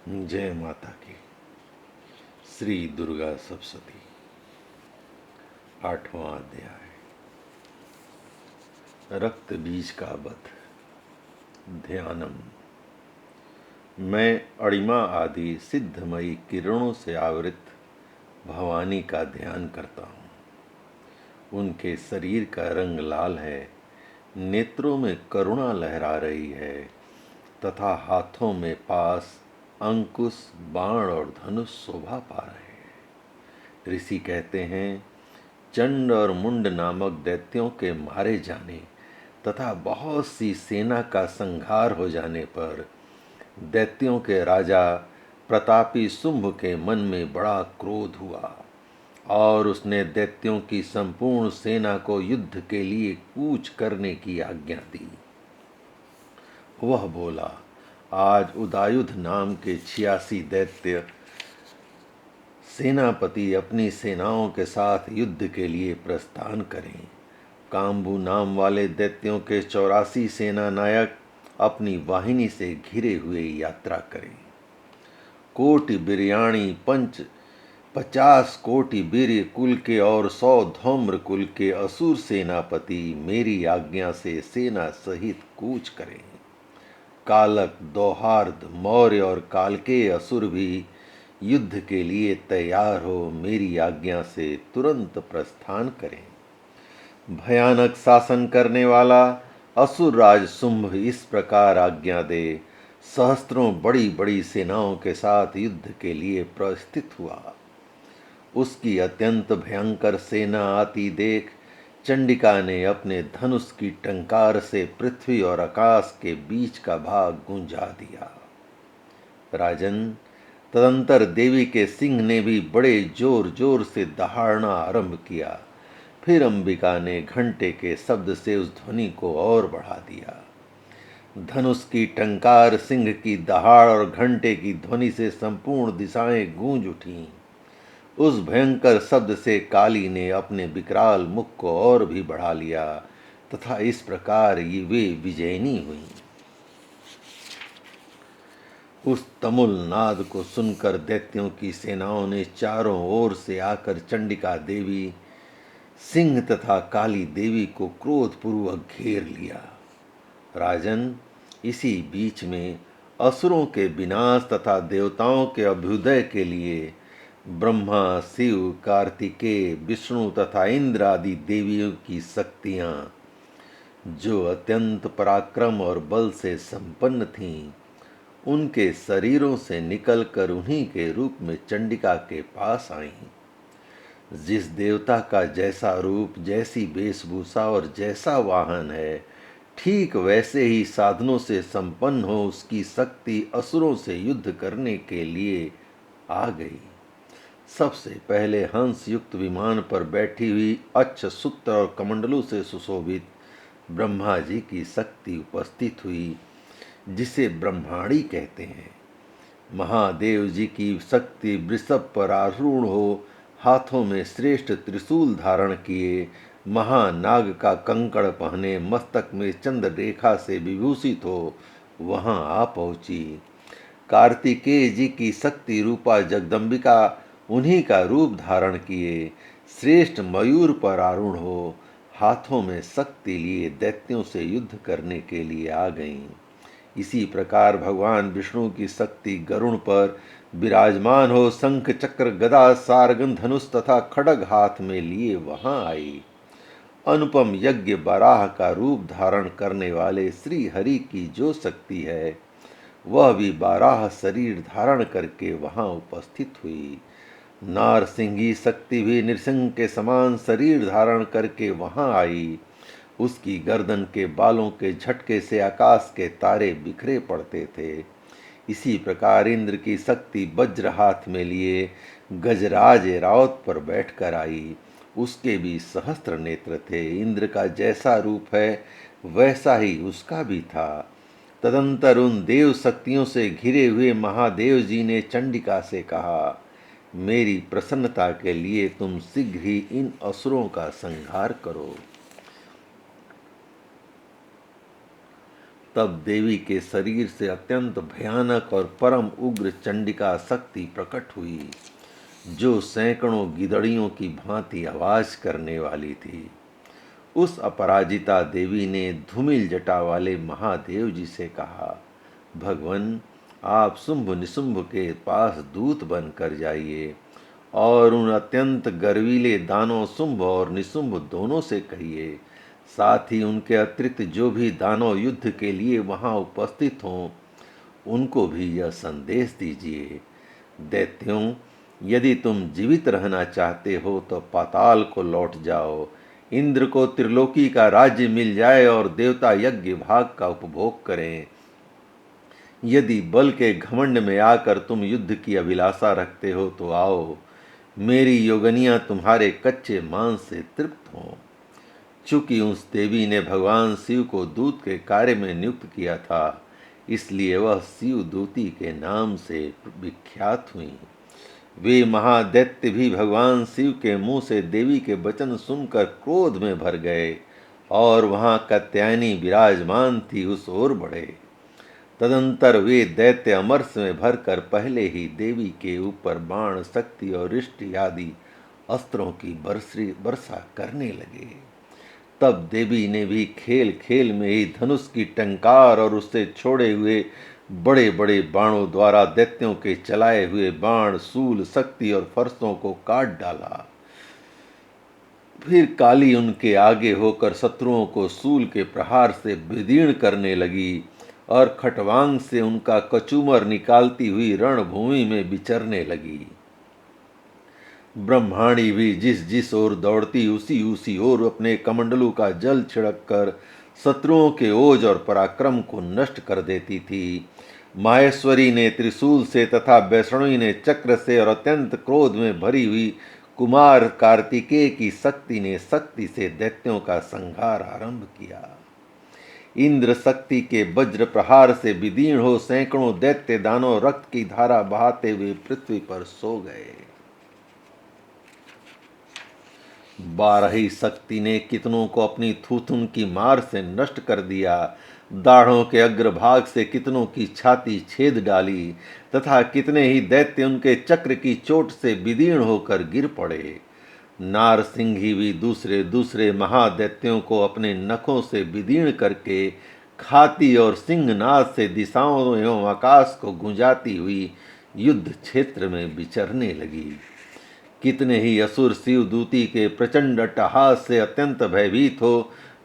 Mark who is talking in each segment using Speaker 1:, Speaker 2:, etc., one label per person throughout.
Speaker 1: जय माता की। श्री दुर्गा सप्तशती। 8वां अध्याय। रक्त बीज का वध। ध्यानम। मैं अणिमा आदि सिद्धमयी किरणों से आवृत भवानी का ध्यान करता हूँ। उनके शरीर का रंग लाल है, नेत्रों में करुणा लहरा रही है तथा हाथों में पास, अंकुश, बाण और धनुष शोभा पा रहे हैं। ऋषि कहते हैं, चंड और मुंड नामक दैत्यों के मारे जाने तथा बहुत सी सेना का संहार हो जाने पर दैत्यों के राजा प्रतापी शुंभ के मन में बड़ा क्रोध हुआ और उसने दैत्यों की संपूर्ण सेना को युद्ध के लिए कूच करने की आज्ञा दी। वह बोला, आज उदायुध नाम के 86 दैत्य सेनापति अपनी सेनाओं के साथ युद्ध के लिए प्रस्थान करें। काम्बू नाम वाले दैत्यों के 84 सेना नायक अपनी वाहिनी से घिरे हुए यात्रा करें। कोटि बिरयाणी पंच 50 कोटि वीर्य कुल के और 100 धौम्र कुल के असुर सेनापति मेरी आज्ञा से सेना सहित कूच करें। कालक, दौहार्द, मौर्य और कालके असुर भी युद्ध के लिए तैयार हो मेरी आज्ञा से तुरंत प्रस्थान करें। भयानक शासन करने वाला असुर राज शुंभ इस प्रकार आज्ञा दे सहस्त्रों बड़ी बड़ी सेनाओं के साथ युद्ध के लिए प्रस्थित हुआ। उसकी अत्यंत भयंकर सेना आती देख चंडिका ने अपने धनुष की टंकार से पृथ्वी और आकाश के बीच का भाग गुंजा दिया। राजन, तदंतर देवी के सिंह ने भी बड़े जोर जोर से दहाड़ना आरंभ किया। फिर अंबिका ने घंटे के शब्द से उस ध्वनि को और बढ़ा दिया। धनुष की टंकार, सिंह की दहाड़ और घंटे की ध्वनि से संपूर्ण दिशाएं गूंज उठीं। उस भयंकर शब्द से काली ने अपने विकराल मुख को और भी बढ़ा लिया तथा इस प्रकार वे विजयिनी हुईं। उस तमुल नाद को सुनकर दैत्यों की सेनाओं ने चारों ओर से आकर चंडिका देवी, सिंह तथा काली देवी को क्रोधपूर्वक घेर लिया। राजन, इसी बीच में असुरों के विनाश तथा देवताओं के अभ्युदय के लिए ब्रह्मा, शिव, कार्तिकेय, विष्णु तथा इंद्र आदि देवियों की शक्तियां, जो अत्यंत पराक्रम और बल से संपन्न थीं, उनके शरीरों से निकलकर उन्हीं के रूप में चंडिका के पास आईं। जिस देवता का जैसा रूप, जैसी वेशभूषा और जैसा वाहन है, ठीक वैसे ही साधनों से संपन्न हो उसकी शक्ति असुरों से युद्ध करने के लिए आ गई। सबसे पहले हंस युक्त विमान पर बैठी हुई अक्ष, सूत्र और कमंडलों से सुशोभित ब्रह्मा जी की शक्ति उपस्थित हुई, जिसे ब्रह्माणी कहते हैं। महादेव जी की शक्ति वृषभ पर आरूढ़ हो, हाथों में श्रेष्ठ त्रिशूल धारण किए, महानाग का कंकड़ पहने, मस्तक में चंद्र रेखा से विभूषित हो वहां आ पहुंची। कार्तिकेय जी की शक्ति रूपा जगदम्बिका उन्हीं का रूप धारण किए श्रेष्ठ मयूर पर आरूढ़ हो, हाथों में शक्ति लिए दैत्यों से युद्ध करने के लिए आ गईं। इसी प्रकार भगवान विष्णु की शक्ति गरुण पर विराजमान हो शंख, चक्र, गदा, सारगन, धनुष तथा खड्ग हाथ में लिए वहां आई। अनुपम यज्ञ बराह का रूप धारण करने वाले श्री हरि की जो शक्ति है, वह भी बारह शरीर धारण करके वहां उपस्थित हुई। नारसिंही शक्ति भी नृसिंह के समान शरीर धारण करके वहां आई। उसकी गर्दन के बालों के झटके से आकाश के तारे बिखरे पड़ते थे। इसी प्रकार इंद्र की शक्ति वज्र हाथ में लिए गजराज रावत पर बैठकर आई। उसके भी सहस्त्र नेत्र थे। इंद्र का जैसा रूप है वैसा ही उसका भी था। तदंतर उन देव शक्तियों से घिरे हुए महादेव जी ने चंडिका से कहा, मेरी प्रसन्नता के लिए तुम शीघ्र ही इन असुरों का संहार करो। तब देवी के शरीर से अत्यंत भयानक और परम उग्र चंडिका शक्ति प्रकट हुई, जो सैकड़ों गिदड़ियों की भांति आवाज करने वाली थी। उस अपराजिता देवी ने धूमिल जटा वाले महादेव जी से कहा, भगवन, आप शुंभ निशुंभ के पास दूत बनकर जाइए और उन अत्यंत गर्वीले दानव शुंभ और निशुंभ दोनों से कहिए, साथ ही उनके अतिरिक्त जो भी दानव युद्ध के लिए वहां उपस्थित हों, उनको भी यह संदेश दीजिए, दैत्यों, यदि तुम जीवित रहना चाहते हो तो पाताल को लौट जाओ, इंद्र को त्रिलोकी का राज्य मिल जाए और देवता यज्ञ भाग का उपभोग करें। यदि बल के घमंड में आकर तुम युद्ध की अभिलाषा रखते हो तो आओ, मेरी योगनियां तुम्हारे कच्चे मांस से तृप्त हों। चूंकि उस देवी ने भगवान शिव को दूत के कार्य में नियुक्त किया था, इसलिए वह शिव दूती के नाम से विख्यात हुई। वे महादैत्य भी भगवान शिव के मुंह से देवी के वचन सुनकर क्रोध में भर गए और वहां कात्यायनी विराजमान थी उस ओर बढ़े। तदंतर वे दैत्य अमरस में भरकर पहले ही देवी के ऊपर बाण, शक्ति और रिष्टि आदि अस्त्रों की वर्षा करने लगे। तब देवी ने भी खेल खेल में ही धनुष की टंकार और उससे छोड़े हुए बड़े बड़े बाणों द्वारा दैत्यों के चलाए हुए बाण, शूल, शक्ति और फरसों को काट डाला। फिर काली उनके आगे होकर शत्रुओं को शूल के प्रहार से विदीर्ण करने लगी और खटवांग से उनका कचूमर निकालती हुई रणभूमि में विचरने लगी। ब्रह्माणी भी जिस जिस ओर दौड़ती उसी उसी ओर अपने कमंडलू का जल छिड़क कर शत्रुओं के ओज और पराक्रम को नष्ट कर देती थी। माहेश्वरी ने त्रिशूल से तथा वैष्णवी ने चक्र से और अत्यंत क्रोध में भरी हुई कुमार कार्तिकेय की शक्ति ने शक्ति से दैत्यों का संहार आरंभ किया। इंद्र शक्ति के वज्र प्रहार से विदीर्ण हो सैकड़ों दैत्य दानव रक्त की धारा बहाते हुए पृथ्वी पर सो गए। बारही शक्ति ने कितनों को अपनी थूथुन की मार से नष्ट कर दिया, दाढ़ों के अग्रभाग से कितनों की छाती छेद डाली तथा कितने ही दैत्य उनके चक्र की चोट से विदीर्ण होकर गिर पड़े। नारसिंही भी दूसरे दूसरे महादैत्यों को अपने नखों से विदीर्ण करके खाती और सिंहनाद से दिशाओं एवं आकाश को गुंजाती हुई युद्ध क्षेत्र में विचरने लगी। कितने ही असुर शिवदूती के प्रचंड अट्टहास से अत्यंत भयभीत हो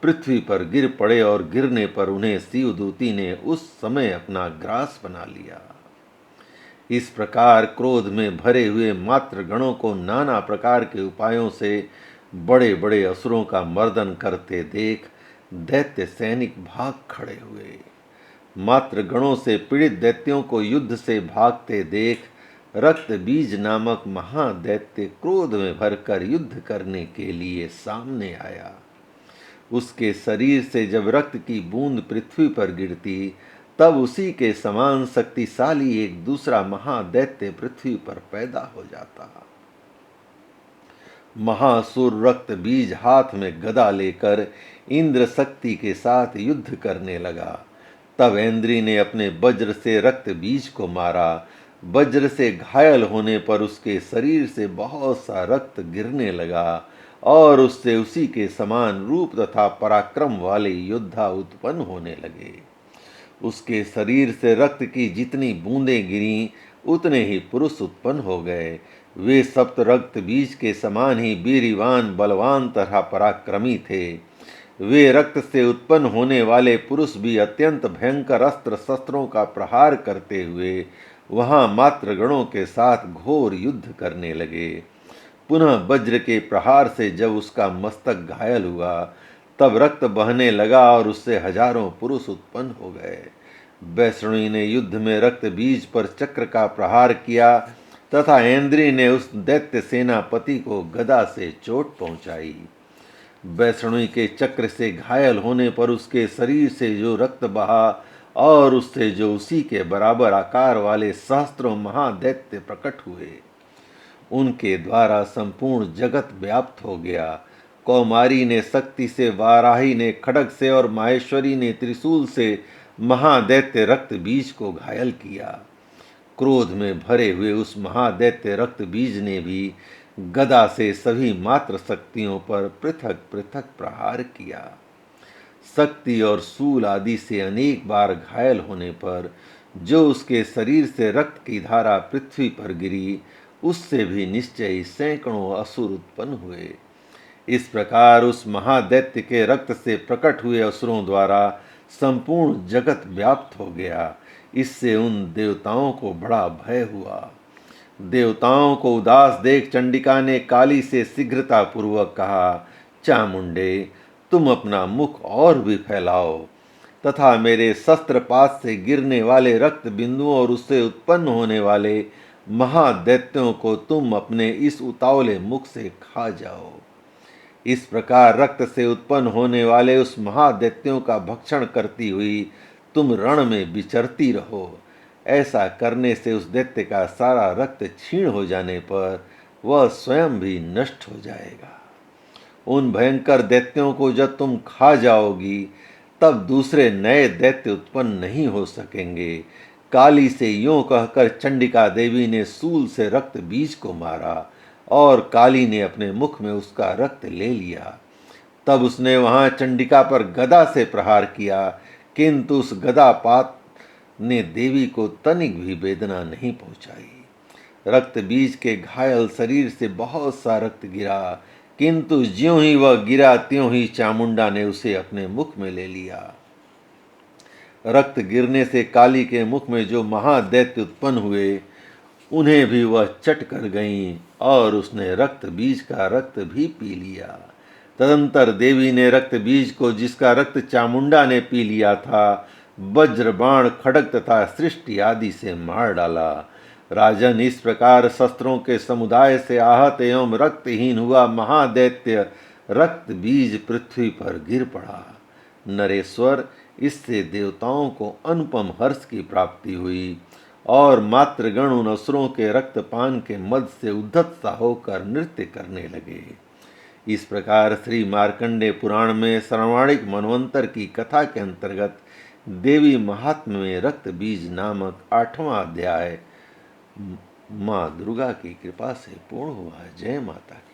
Speaker 1: पृथ्वी पर गिर पड़े और गिरने पर उन्हें शिवदूती ने उस समय अपना ग्रास बना लिया। इस प्रकार क्रोध में भरे हुए मात्र गणों को नाना प्रकार के उपायों से बड़े बड़े असुरों का मर्दन करते देख दैत्य सैनिक भाग खड़े हुए। मात्र गणों से पीड़ित दैत्यों को युद्ध से भागते देख रक्त बीज नामक महादैत्य क्रोध में भरकर युद्ध करने के लिए सामने आया। उसके शरीर से जब रक्त की बूंद पृथ्वी पर गिरती तब उसी के समान शक्तिशाली एक दूसरा महादैत्य पृथ्वी पर पैदा हो जाता। महासुर रक्त बीज हाथ में गदा लेकर इंद्र शक्ति के साथ युद्ध करने लगा। तब इंद्री ने अपने वज्र से रक्त बीज को मारा। वज्र से घायल होने पर उसके शरीर से बहुत सा रक्त गिरने लगा और उससे उसी के समान रूप तथा पराक्रम वाले योद्धा उत्पन्न होने लगे। उसके शरीर से रक्त की जितनी बूंदें गिरीं उतने ही पुरुष उत्पन्न हो गए। वे सप्त रक्त बीज के समान ही वीरवान, बलवान तथा पराक्रमी थे। वे रक्त से उत्पन्न होने वाले पुरुष भी अत्यंत भयंकर अस्त्र शस्त्रों का प्रहार करते हुए वहां मात्र गणों के साथ घोर युद्ध करने लगे। पुनः वज्र के प्रहार से जब उसका मस्तक घायल हुआ तब रक्त बहने लगा और उससे हजारों पुरुष उत्पन्न हो गए। वैष्णवी ने युद्ध में रक्त बीज पर चक्र का प्रहार किया तथा इंद्री ने उस दैत्य सेनापति को गदा से चोट पहुंचाई। वैष्णवी के चक्र से घायल होने पर उसके शरीर से जो रक्त बहा और उससे जो उसी के बराबर आकार वाले सहस्त्रों महादैत्य प्रकट हुए, उनके द्वारा संपूर्ण जगत व्याप्त हो गया। कौमारी ने शक्ति से, वाराही ने खड्ग से और माहेश्वरी ने त्रिशूल से महादैत्य रक्त बीज को घायल किया। क्रोध में भरे हुए उस महादैत्य रक्त बीज ने भी गदा से सभी मात्र शक्तियों पर पृथक पृथक प्रहार किया। शक्ति और सूल आदि से अनेक बार घायल होने पर जो उसके शरीर से रक्त की धारा पृथ्वी पर गिरी, उससे भी निश्चय सैकड़ों असुर उत्पन्न हुए। इस प्रकार उस महादैत्य के रक्त से प्रकट हुए असुरों द्वारा संपूर्ण जगत व्याप्त हो गया। इससे उन देवताओं को बड़ा भय हुआ। देवताओं को उदास देख चंडिका ने काली से शीघ्रता पूर्वक कहा, चामुंडे, तुम अपना मुख और भी फैलाओ तथा मेरे शस्त्रपात से गिरने वाले रक्त बिंदुओं और उससे उत्पन्न होने वाले महादैत्यों को तुम अपने इस उतावले मुख से खा जाओ। इस प्रकार रक्त से उत्पन्न होने वाले उस महादैत्यों का भक्षण करती हुई तुम रण में विचरती रहो। ऐसा करने से उस दैत्य का सारा रक्त क्षीण हो जाने पर वह स्वयं भी नष्ट हो जाएगा। उन भयंकर दैत्यों को जब तुम खा जाओगी तब दूसरे नए दैत्य उत्पन्न नहीं हो सकेंगे। काली से यूं कहकर चंडिका देवी ने सूल से रक्त बीज को मारा और काली ने अपने मुख में उसका रक्त ले लिया। तब उसने वहां चंडिका पर गदा से प्रहार किया, किंतु उस गदापात ने देवी को तनिक भी वेदना नहीं पहुंचाई। रक्त बीज के घायल शरीर से बहुत सा रक्त गिरा, किंतु ज्यों ही वह गिरा त्यों ही चामुंडा ने उसे अपने मुख में ले लिया। रक्त गिरने से काली के मुख में जो महादैत्य उत्पन्न हुए उन्हें भी वह चट कर गईं और उसने रक्त बीज का रक्त भी पी लिया। तदंतर देवी ने रक्त बीज को, जिसका रक्त चामुंडा ने पी लिया था, वज्र बाण खड्ग तथा सृष्टि आदि से मार डाला। राजन, इस प्रकार शस्त्रों के समुदाय से आहत एवं रक्तहीन हुआ महादैत्य रक्त बीज पृथ्वी पर गिर पड़ा। नरेश्वर, इससे देवताओं को अनुपम हर्ष की प्राप्ति हुई और मातृगण उन असुरों के रक्तपान के मद से उद्धत सा होकर नृत्य करने लगे। इस प्रकार श्री मार्कंडेय पुराण में सर्वाणिक मनवंतर की कथा के अंतर्गत देवी महात्म्य में रक्त बीज नामक 8वां अध्याय माँ दुर्गा की कृपा से पूर्ण हुआ। जय माता की।